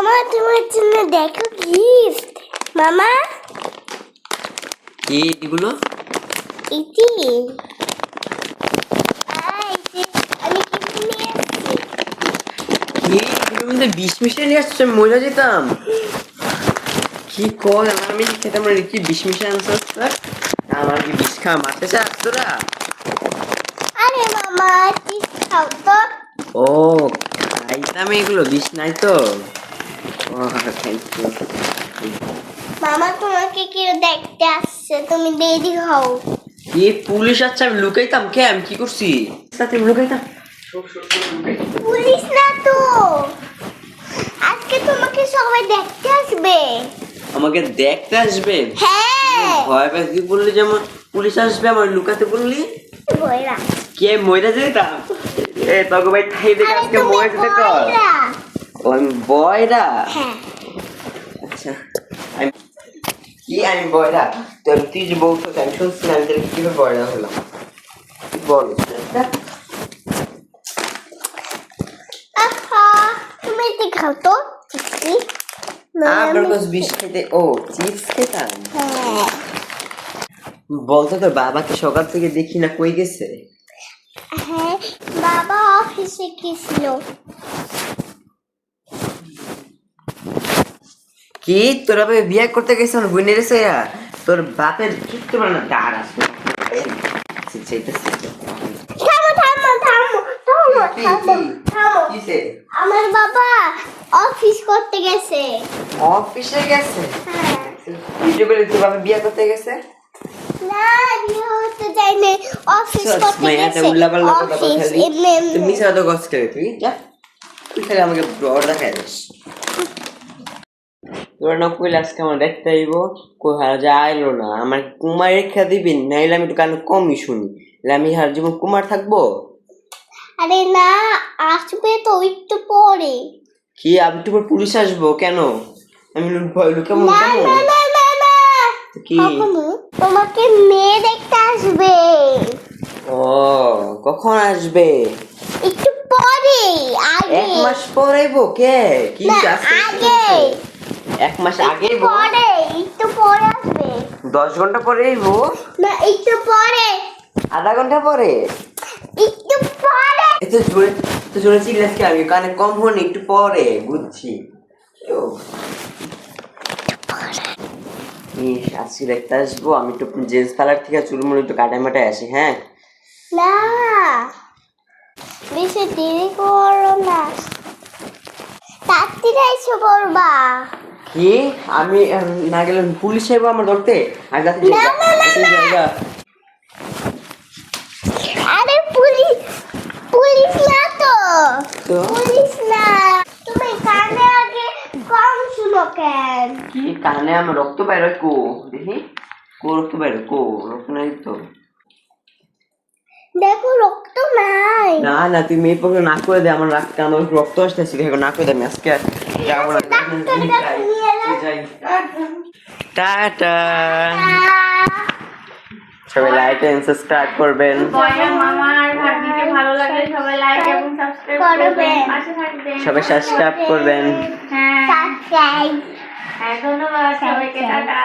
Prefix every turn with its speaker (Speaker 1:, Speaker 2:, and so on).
Speaker 1: মামা তোমার জন্য দেখো গিফট। মামা
Speaker 2: কি এগুলো?
Speaker 1: ইতি আমি কিনে নিয়ে আসছি।
Speaker 2: কি এগুলোর মধ্যে বিষ মিশিয়ে নিয়ে আসছে? আমি মরে যেতাম। কি কল আমি খেতাম না, কি বিষ মিশিয়ে আনছিস? আমার কি বিষ খাওয়া মারতে চাস তোরা?
Speaker 1: আরে মামা চিপস খাও তো।
Speaker 2: ও খাইতাম এগুলো, বিষ নাই তো। ও থ্যাংক ইউ।
Speaker 1: মামা তোমাকে কেউ দেখতে আসছে, তুমি দেরি হও।
Speaker 2: কি পুলিশ আসছে? আমি লুকাইতাম কে? আমি কি করছি? সাথে লুকাইতাম?
Speaker 1: পুলিশ না তো, আজকে তোমাকে সবাই দেখতে আসবে।
Speaker 2: আমাকে দেখতে আসবে?
Speaker 1: হ্যাঁ
Speaker 2: ভয় পাই তুই বললি যেমন পুলিশ আসবে, আমার লুকাতে বললি।
Speaker 1: বইরা।
Speaker 2: কে মরে যেতাম? এ তোকে ভাই ঠাই দেখে
Speaker 1: আরে
Speaker 2: আজকে
Speaker 1: তুমি
Speaker 2: মরে যেতে কর।
Speaker 1: বইরা।
Speaker 2: ও আমি বয়রা?
Speaker 1: হ্যাঁ
Speaker 2: আচ্ছা আমি কি আমি বয়রা? তুই যে বলছো আমি শুনছি না, আমি তাহলে কিভাবে বয়রা হলাম বল।
Speaker 1: আহা তুমি এটি খাও তো চিপস।
Speaker 2: আপনার কাছে বিষ খেতে? ও চিপস খেতাম।
Speaker 1: হ্যাঁ
Speaker 2: বলতো তোর বাবাকে সকাল থেকে দেখি না, কই গেছে?
Speaker 1: হ্যাঁ বাবা অফিসে গেছিল।
Speaker 2: কি তোর বাবা বিয়ে করতে গেছে? আমার বোনের এসে তোর বাপের চুক্তি মানে না দাঁড় আসবে।
Speaker 1: থামো থামো থামো থামো থামো থামো। আমার বাবা অফিস করতে গেছে।
Speaker 2: অফিসে গেছে?
Speaker 1: হ্যাঁ
Speaker 2: তুই বলে তোর বাবা বিয়ে করতে গেছে?
Speaker 1: না বিয়ে হতে যায়নি, অফিস করতে গেছে। অফিস
Speaker 2: তুই মিশা তো গছ করে তুই যা, তুই খালি আমাকে ব্রড দেখাই দিস। তোর না কইলে আজকে আমার দেখতে আইব, কই হারা যা আইলো না। আমার কুমার রেখা দিবি, নাইলে আমি একটু কানে কমই শুনি। আমি হার জীবন কুমার থাকবো?
Speaker 1: আরে না আসবে তো একটু পরে।
Speaker 2: কি আমি একটু পর পুলিশ আসবো কেন? আমি ভয় লুকাবো
Speaker 1: না
Speaker 2: কেন?
Speaker 1: না না না না
Speaker 2: কি
Speaker 1: কখনো তোমাকে মেয়ে দেখতে আসবে।
Speaker 2: ও কখন আসবে?
Speaker 1: একটু পরে আগে।
Speaker 2: 1 মাস পর আইবো? কে কি
Speaker 1: না,
Speaker 2: আজকে
Speaker 1: আগে
Speaker 2: 1 মাস আগে
Speaker 1: একটু পরে একটু পরে আসবে।
Speaker 2: 10 ঘন্টা পরে আইবো?
Speaker 1: না একটু পরে
Speaker 2: আধা ঘন্টা পরে?
Speaker 1: একটু পরে।
Speaker 2: এত জোরে চিল্লাস কি? আমি কানে কম হনি, একটু পরে বুঝছি। ও আজকে দেখতে আসবো। আমি একটু জেন্টস পার্লার থেকে চুলমুল একটু কাটাই মাটাই আসি। হ্যাঁ
Speaker 1: না বেশি দেরি করো না, তাড়াতাড়ি এসে পড়বা।
Speaker 2: কি আমি না গেলে পুলিশ আইবো আমার ধরতে? আর যাতে
Speaker 1: না, না, না, না।
Speaker 2: জায়গা
Speaker 1: আরে পুলিশ পুলিশ না তো,
Speaker 2: তো
Speaker 1: পুলিশ না। তুমি কানে আগে কম শুনো কেন?
Speaker 2: কি কানে আমার রক্ত বাইর হয়? কো দেখি, কো রক্ত বাইর হয়? কো রক্ত নাই তো।
Speaker 1: দেখো রক্ত নাই।
Speaker 2: না না তুই মেয়ে পক্ষে না করে দে, আমার আমার রক্ত আসতেছি না করে দে। আমি আজকে যাবো না।
Speaker 1: ডাক্তারের কাছে নিয়ে যাও।
Speaker 2: যাই টাটা। সবাই লাইক এন্ড সাবস্ক্রাইব করবেন।
Speaker 3: বয়রা মামার ভাগ্নিকে ভালো লাগলে সবাই লাইক এবং সাবস্ক্রাইব করবেন, পাশে থাকবেন।
Speaker 2: সবাই সাবস্ক্রাইব করবেন।
Speaker 3: হ্যাঁ
Speaker 1: সাবস্ক্রাইব।
Speaker 3: হ্যাঁ ধন্যবাদ সবাইকে, টাটা।